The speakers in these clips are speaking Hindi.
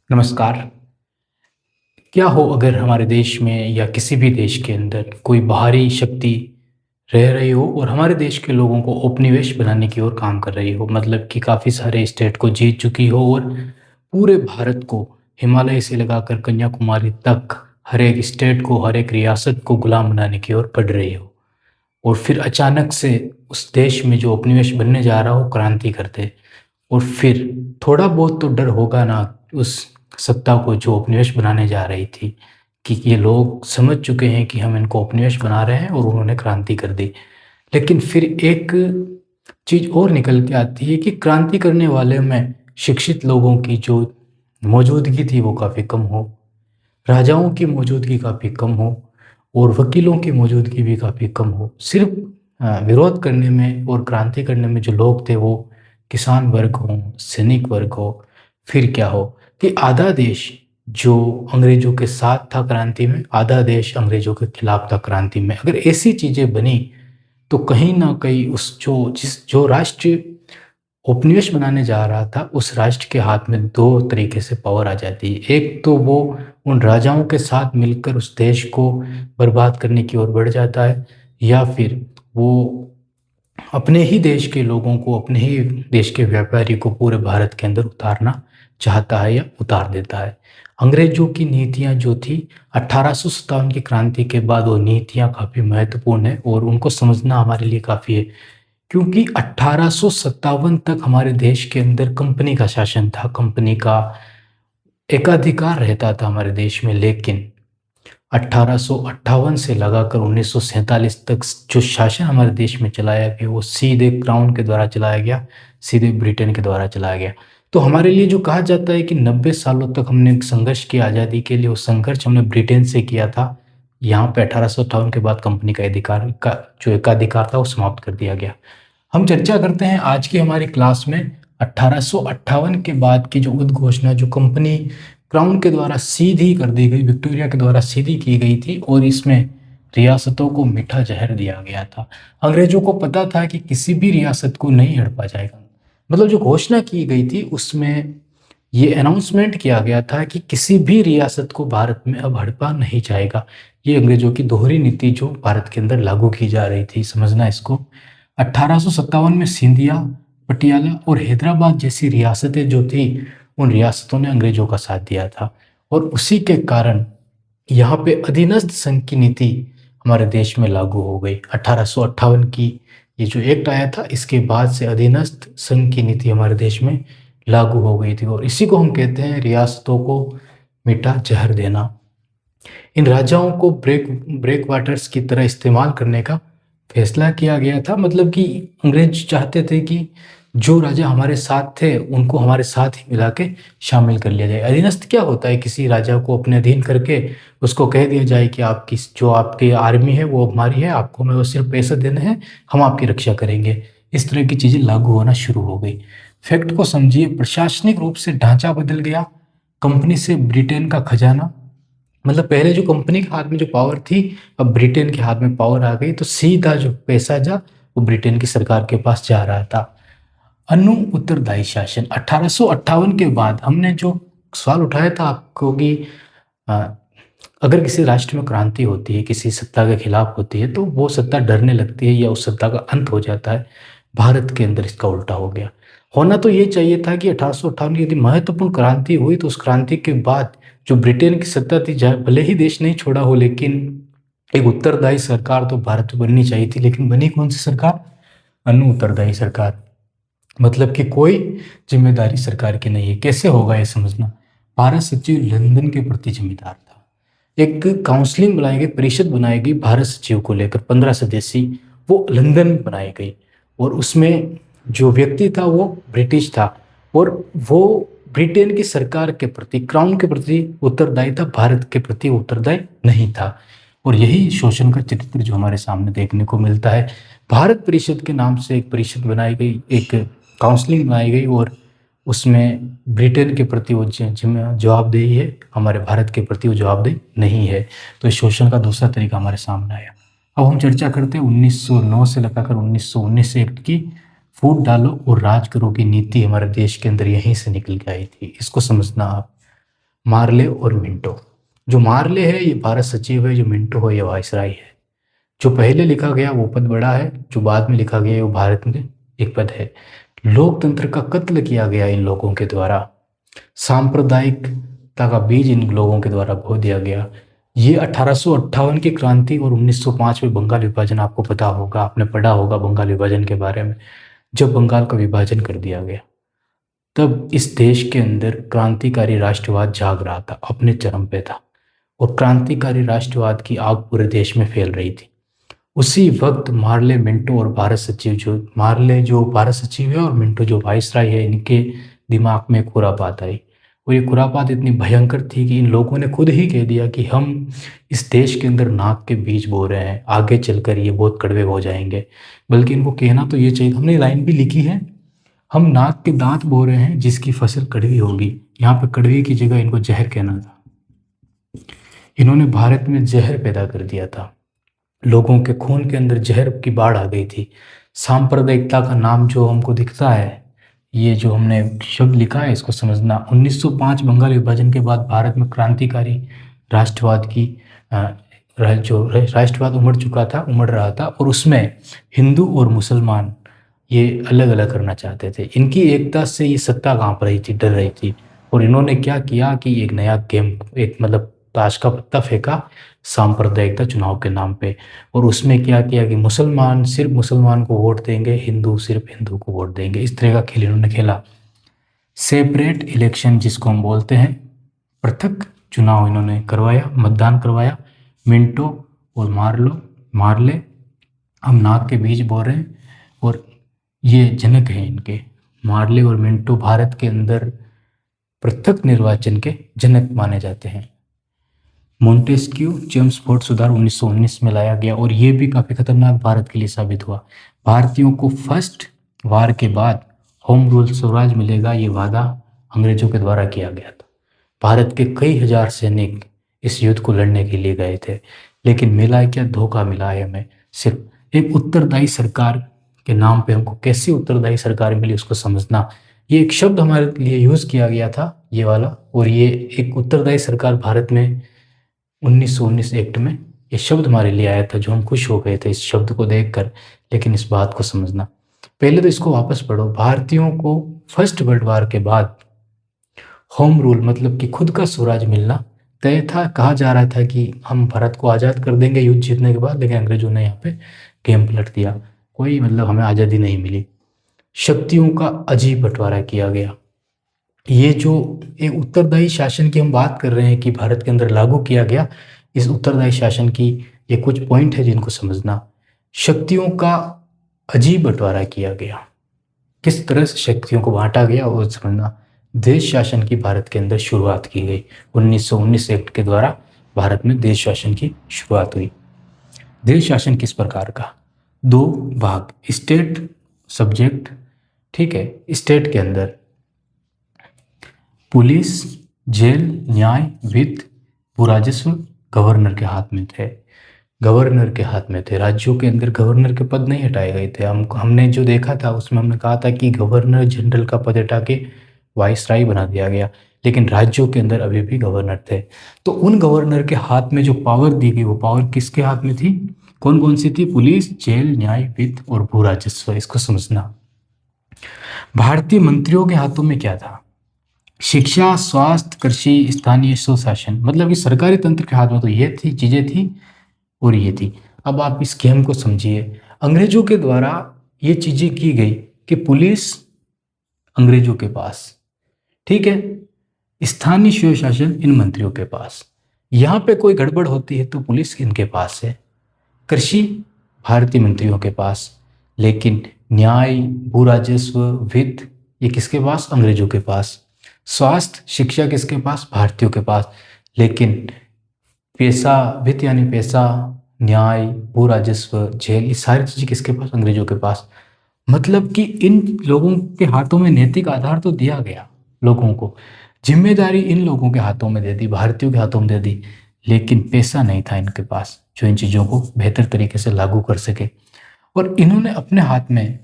नमस्कार। क्या हो अगर हमारे देश में या किसी भी देश के अंदर कोई बाहरी शक्ति रह रही हो और हमारे देश के लोगों को उपनिवेश बनाने की ओर काम कर रही हो, मतलब कि काफ़ी सारे स्टेट को जीत चुकी हो और पूरे भारत को हिमालय से लगाकर कन्याकुमारी तक हर एक स्टेट को, हर एक रियासत को गुलाम बनाने की ओर बढ़ रही हो, और फिर अचानक से उस देश में जो उपनिवेश बनने जा रहा हो क्रांति कर दे। और फिर थोड़ा बहुत तो डर होगा ना उस सत्ता को जो उपनिवेश बनाने जा रही थी, कि ये लोग समझ चुके हैं कि हम इनको उपनिवेश बना रहे हैं और उन्होंने क्रांति कर दी। लेकिन फिर एक चीज़ और निकल के आती है कि क्रांति करने वाले में शिक्षित लोगों की जो मौजूदगी थी वो काफ़ी कम हो, राजाओं की मौजूदगी काफ़ी कम हो और वकीलों की मौजूदगी भी काफ़ी कम हो। सिर्फ विरोध करने में और क्रांति करने में जो लोग थे वो किसान वर्ग हों, सैनिक वर्ग हो, फिर क्या हो कि आधा देश जो अंग्रेज़ों के साथ था क्रांति में, आधा देश अंग्रेज़ों के खिलाफ था क्रांति में। अगर ऐसी चीज़ें बनी तो कहीं न कहीं उस जो राष्ट्र उपनिवेश बनाने जा रहा था, उस राष्ट्र के हाथ में 2 तरीके से पावर आ जाती है। एक तो वो उन राजाओं के साथ मिलकर उस देश को बर्बाद करने की ओर बढ़ जाता है, या फिर वो अपने ही देश के लोगों को, अपने ही देश के व्यापारी को पूरे भारत के अंदर उतारना चाहता है या उतार देता है। अंग्रेज़ों की नीतियाँ जो थी 1857 की क्रांति के बाद, वो नीतियाँ काफ़ी महत्वपूर्ण है और उनको समझना हमारे लिए काफ़ी है। क्योंकि 1857 तक हमारे देश के अंदर कंपनी का शासन था, कंपनी का एकाधिकार रहता था हमारे देश में। लेकिन 1858 से लगाकर 1947 तक जो शासन हमारे देश में चलाया गया वो सीधे क्राउन के द्वारा चलाया गया, सीधे ब्रिटेन के द्वारा चलाया गया। तो हमारे लिए जो कहा जाता है कि 90 सालों तक हमने संघर्ष किया आज़ादी के लिए, वो संघर्ष हमने ब्रिटेन से किया था। यहाँ पे 1858 के बाद कंपनी का अधिकार का जो एकाधिकार था वो समाप्त कर दिया गया। हम चर्चा करते हैं आज की हमारी क्लास में 1858 के बाद की जो उद्घोषणा जो कंपनी क्राउन के द्वारा सीधी कर दी गई, विक्टोरिया के द्वारा सीधी की गई थी, और इसमें रियासतों को मीठा जहर दिया गया था। अंग्रेजों को पता था कि किसी भी रियासत को नहीं हड़पा जाएगा। मतलब जो घोषणा की गई थी उसमें ये अनाउंसमेंट किया गया था कि किसी भी रियासत को भारत में अब हड़पा नहीं जाएगा। ये अंग्रेजों की दोहरी नीति जो भारत के अंदर लागू की जा रही थी, समझना इसको। 1857 में सिंधिया, पटियाला और हैदराबाद जैसी रियासतें जो थी, उन रियासतों ने अंग्रेजों का साथ दिया था, और उसी के कारण यहाँ पे अधीनस्थ संघ की नीति हमारे देश में लागू हो गई। 1858 की ये जो एक्ट आया था, इसके बाद से अधीनस्थ संघ की नीति हमारे देश में लागू हो गई थी, और इसी को हम कहते हैं रियासतों को मीठा जहर देना। इन राजाओं को ब्रेक वाटर्स की तरह इस्तेमाल करने का फैसला किया गया था। मतलब कि अंग्रेज चाहते थे कि जो राजा हमारे साथ थे उनको हमारे साथ ही मिला के शामिल कर लिया जाए। अधीनस्थ क्या होता है, किसी राजा को अपने अधीन करके उसको कह दिया जाए कि आपकी जो आपकी आर्मी है वो हमारी है, आपको हमें बस सिर्फ पैसे देने हैं, हम आपकी रक्षा करेंगे। इस तरह की चीज़ें लागू होना शुरू हो गई। फैक्ट को समझिए, प्रशासनिक रूप से ढांचा बदल गया, कंपनी से ब्रिटेन का खजाना, मतलब पहले जो कंपनी के हाथ में जो पावर थी, अब ब्रिटेन के हाथ में पावर आ गई, तो सीधा जो पैसा जा वो ब्रिटेन की सरकार के पास जा रहा था। अनु उत्तरदायी शासन 1858 के बाद हमने जो सवाल उठाया था आपको कि अ, अगर किसी राष्ट्र में क्रांति होती है, किसी सत्ता के खिलाफ होती है, तो वो सत्ता डरने लगती है या उस सत्ता का अंत हो जाता है। भारत के अंदर इसका उल्टा हो गया। होना तो ये चाहिए था कि 1858 की यदि महत्वपूर्ण क्रांति हुई तो उस क्रांति के बाद जो ब्रिटेन की सत्ता थी, चाहे भले ही देश नहीं छोड़ा हो, लेकिन एक उत्तरदायी सरकार तो भारत में बननी चाहिए थी। लेकिन बनी कौन सी सरकार? अनु उत्तरदायी सरकार। मतलब कि कोई जिम्मेदारी सरकार की नहीं है। कैसे होगा ये समझना। भारत सचिव लंदन के प्रति जिम्मेदार था। एक काउंसलिंग बनाई गई, परिषद बनाई गई भारत सचिव को लेकर, 15 सदस्यीय, वो लंदन में बनाई गई, और उसमें जो व्यक्ति था वो ब्रिटिश था, और वो ब्रिटेन की सरकार के प्रति, क्राउन के प्रति उत्तरदायी था, भारत के प्रति उत्तरदायी नहीं था। और यही शोषण का चित्र जो हमारे सामने देखने को मिलता है। भारत परिषद के नाम से एक परिषद बनाई गई, एक काउंसलिंग बनाई गई, और उसमें ब्रिटेन के प्रति वो जवाबदेही है, हमारे भारत के प्रति वो जवाबदेही नहीं है। तो इस शोषण का दूसरा तरीका हमारे सामने आया। अब हम चर्चा करते हैं 1909 से लगाकर 1919 से एक्ट की। फूट डालो और राज करो की नीति हमारे देश के अंदर यहीं से निकल के आई थी। इसको समझना आप। मार्ले और मिंटो। जो मार्ले है ये भारत सचिव है, जो मिंटो है ये वायसराय है। जो पहले लिखा गया वो पद बड़ा है, जो बाद में लिखा गया वो भारत में एक पद है। लोकतंत्र का कत्ल किया गया इन लोगों के द्वारा, सांप्रदायिकता का बीज इन लोगों के द्वारा बो दिया गया। ये 1858 की क्रांति और 1905 में बंगाल विभाजन, आपको पता होगा, आपने पढ़ा होगा बंगाल विभाजन के बारे में। जब बंगाल का विभाजन कर दिया गया तब इस देश के अंदर क्रांतिकारी राष्ट्रवाद जाग रहा था, अपने चरम पे था, और क्रांतिकारी राष्ट्रवाद की आग पूरे देश में फैल रही थी। उसी वक्त मार्ले, मिंटो और भारत सचिव, जो मार्ले जो भारत सचिव है और मिंटो जो वाइसराय है, इनके दिमाग में खुरापात आई। और ये खुरापात इतनी भयंकर थी कि इन लोगों ने खुद ही कह दिया कि हम इस देश के अंदर नाक के बीज बो रहे हैं, आगे चलकर ये बहुत कड़वे हो जाएंगे। बल्कि इनको कहना तो ये चाहिए, हमने लाइन भी लिखी है, हम नाक के दांत बो रहे हैं जिसकी फसल कड़वी होगी। यहाँ पे कड़वी की जगह इनको जहर कहना था। इन्होंने भारत में जहर पैदा कर दिया था, लोगों के खून के अंदर जहर की बाढ़ आ गई थी। सांप्रदायिकता का नाम जो हमको दिखता है, ये जो हमने शब्द लिखा है इसको समझना। 1905 बंगाल विभाजन के बाद भारत में क्रांतिकारी राष्ट्रवाद की जो राष्ट्रवाद उमड़ रहा था, और उसमें हिंदू और मुसलमान ये अलग अलग करना चाहते थे। इनकी एकता से ये सत्ता कांप रही थी, डर रही थी। और इन्होंने क्या किया कि एक नया गेम, एक मतलब ताश का पत्ता फेंका सांप्रदायिकता चुनाव के नाम पे। और उसमें क्या किया कि मुसलमान सिर्फ मुसलमान को वोट देंगे, हिंदू सिर्फ हिंदू को वोट देंगे, इस तरह का खेल इन्होंने खेला। सेपरेट इलेक्शन जिसको हम बोलते हैं, पृथक चुनाव इन्होंने करवाया, मतदान करवाया। मिंटो और मार्ले हम नाक के बीज बो रहे हैं, और ये जनक हैं इनके। मार्ले और मिंटो भारत के अंदर पृथक निर्वाचन के जनक माने जाते हैं। मोंटेस्क्यू चेम्सफोर्ड सुधार 1919 में लाया गया, और ये भी काफ़ी खतरनाक भारत के लिए साबित हुआ। भारतीयों को फर्स्ट वार के बाद होम रूल स्वराज मिलेगा, ये वादा अंग्रेजों के द्वारा किया गया था। भारत के कई हजार सैनिक इस युद्ध को लड़ने के लिए गए थे, लेकिन मिला है क्या, धोखा मिला है हमें। सिर्फ एक उत्तरदायी सरकार के नाम पे हमको कैसी उत्तरदायी सरकार मिली उसको समझना। ये एक शब्द हमारे लिए यूज़ किया गया था, ये वाला, और ये एक उत्तरदायी सरकार भारत में 1919 एक्ट में ये शब्द हमारे लिए आया था, जो हम खुश हो गए थे इस शब्द को देखकर। लेकिन इस बात को समझना, पहले तो इसको वापस पढ़ो। भारतीयों को फर्स्ट वर्ल्ड वार के बाद होम रूल मतलब कि खुद का स्वराज मिलना तय था। कहा जा रहा था कि हम भारत को आज़ाद कर देंगे युद्ध जीतने के बाद, लेकिन अंग्रेजों ने यहाँ पे गेम पलट दिया, कोई मतलब हमें आज़ादी नहीं मिली। शक्तियों का अजीब बंटवारा किया गया। ये जो एक उत्तरदायी शासन की हम बात कर रहे हैं कि भारत के अंदर लागू किया गया, इस उत्तरदायी शासन की ये कुछ पॉइंट है जिनको समझना। शक्तियों का अजीब बंटवारा किया गया, किस तरह से शक्तियों को बांटा गया वो समझना। देश शासन की भारत के अंदर शुरुआत की गई, 1919 एक्ट के द्वारा भारत में देश शासन की शुरुआत हुई। देश शासन किस प्रकार का, दो भाग, स्टेट सब्जेक्ट, ठीक है। स्टेट के अंदर पुलिस, जेल, न्याय, वित्त, भूराजस्व गवर्नर के हाथ में थे। गवर्नर के हाथ में थे। राज्यों के अंदर गवर्नर के पद नहीं हटाए गए थे। हमने जो देखा था उसमें हमने कहा था कि गवर्नर जनरल का पद हटा के वाइसराय बना दिया गया, लेकिन राज्यों के अंदर अभी भी गवर्नर थे। तो उन गवर्नर के हाथ में जो पावर दी गई, वो पावर किसके हाथ में थी, कौन कौन सी थी, पुलिस, जेल, न्याय, वित्त और भूराजस्व। इसको समझना। भारतीय मंत्रियों के हाथों में क्या था, शिक्षा, स्वास्थ्य, कृषि, स्थानीय स्वशासन, मतलब कि सरकारी तंत्र के हाथ में तो ये थी चीजें थी और ये थी। अब आप इस गेम को समझिए। अंग्रेजों के द्वारा ये चीजें की गई कि पुलिस अंग्रेजों के पास, ठीक है, स्थानीय स्वशासन इन मंत्रियों के पास। यहाँ पे कोई गड़बड़ होती है तो पुलिस इनके पास है, कृषि भारतीय मंत्रियों के पास, लेकिन न्याय, भूराजस्व, वित्त ये किसके पास, अंग्रेजों के पास। स्वास्थ्य, शिक्षा किसके पास, भारतीयों के पास। लेकिन पैसा, वित्त यानी पैसा, न्याय, भू राजस्व, जेल, ये सारी चीज़ें किसके पास, अंग्रेजों के पास। मतलब कि इन लोगों के हाथों में नैतिक आधार तो दिया गया, लोगों को जिम्मेदारी इन लोगों के हाथों में दे दी, भारतीयों के हाथों में दे दी, लेकिन पैसा नहीं था इनके पास जो इन चीज़ों को बेहतर तरीके से लागू कर सके। और इन्होंने अपने हाथ में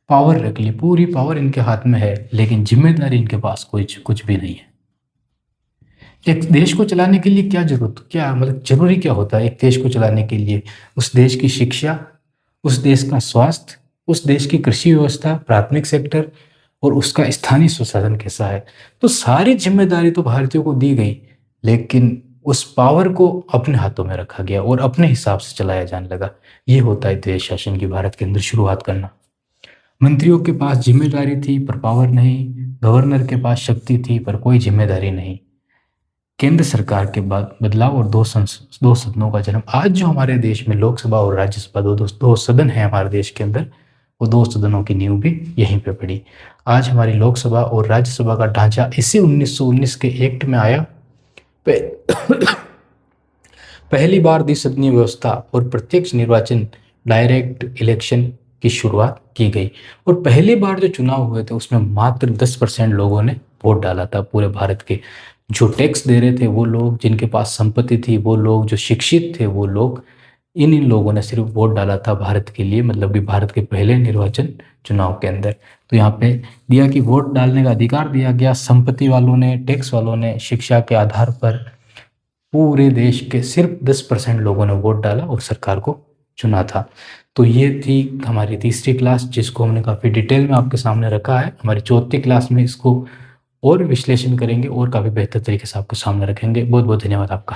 पावर रख ली, पूरी पावर इनके हाथ में है, लेकिन जिम्मेदारी इनके पास कुछ भी नहीं है। एक देश को चलाने के लिए क्या मतलब ज़रूरी क्या होता है एक देश को चलाने के लिए? उस देश की शिक्षा, उस देश का स्वास्थ्य, उस देश की कृषि व्यवस्था, प्राथमिक सेक्टर और उसका स्थानीय सुशासन कैसा है। तो सारी ज़िम्मेदारी तो भारतीयों को दी गई, लेकिन उस पावर को अपने हाथों में रखा गया और अपने हिसाब से चलाया जाने लगा। ये होता है देश शासन की भारत के अंदर शुरुआत करना। मंत्रियों के पास ज़िम्मेदारी थी पर पावर नहीं, गवर्नर के पास शक्ति थी पर कोई ज़िम्मेदारी नहीं। केंद्र सरकार के बाद बदलाव और दो सदनों का जन्म। आज जो हमारे देश में लोकसभा और राज्यसभा दो सदन है हमारे देश के अंदर, वो दो सदनों की नींव भी यहीं पे पड़ी। आज हमारी लोकसभा और राज्यसभा का ढांचा इसी 1919 के एक्ट में आया। पहली बार द्विसदनीय व्यवस्था और प्रत्यक्ष निर्वाचन डायरेक्ट इलेक्शन की शुरुआत की गई और पहली बार जो चुनाव हुए थे उसमें मात्र 10% लोगों ने वोट डाला था पूरे भारत के। जो टैक्स दे रहे थे वो लोग, जिनके पास संपत्ति थी वो लोग, जो शिक्षित थे वो लोग, इन लोगों ने सिर्फ वोट डाला था भारत के लिए, मतलब कि भारत के पहले निर्वाचन चुनाव के अंदर। तो यहाँ पे दिया कि वोट डालने का अधिकार दिया गया, संपत्ति वालों ने, टैक्स वालों ने, शिक्षा के आधार पर पूरे देश के सिर्फ 10% लोगों ने वोट डाला और सरकार को चुना था। तो ये थी हमारी तीसरी क्लास, जिसको हमने काफ़ी डिटेल में आपके सामने रखा है। हमारी चौथी क्लास में इसको और विश्लेषण करेंगे और काफ़ी बेहतर तरीके से आपके सामने रखेंगे। बहुत बहुत धन्यवाद आपका।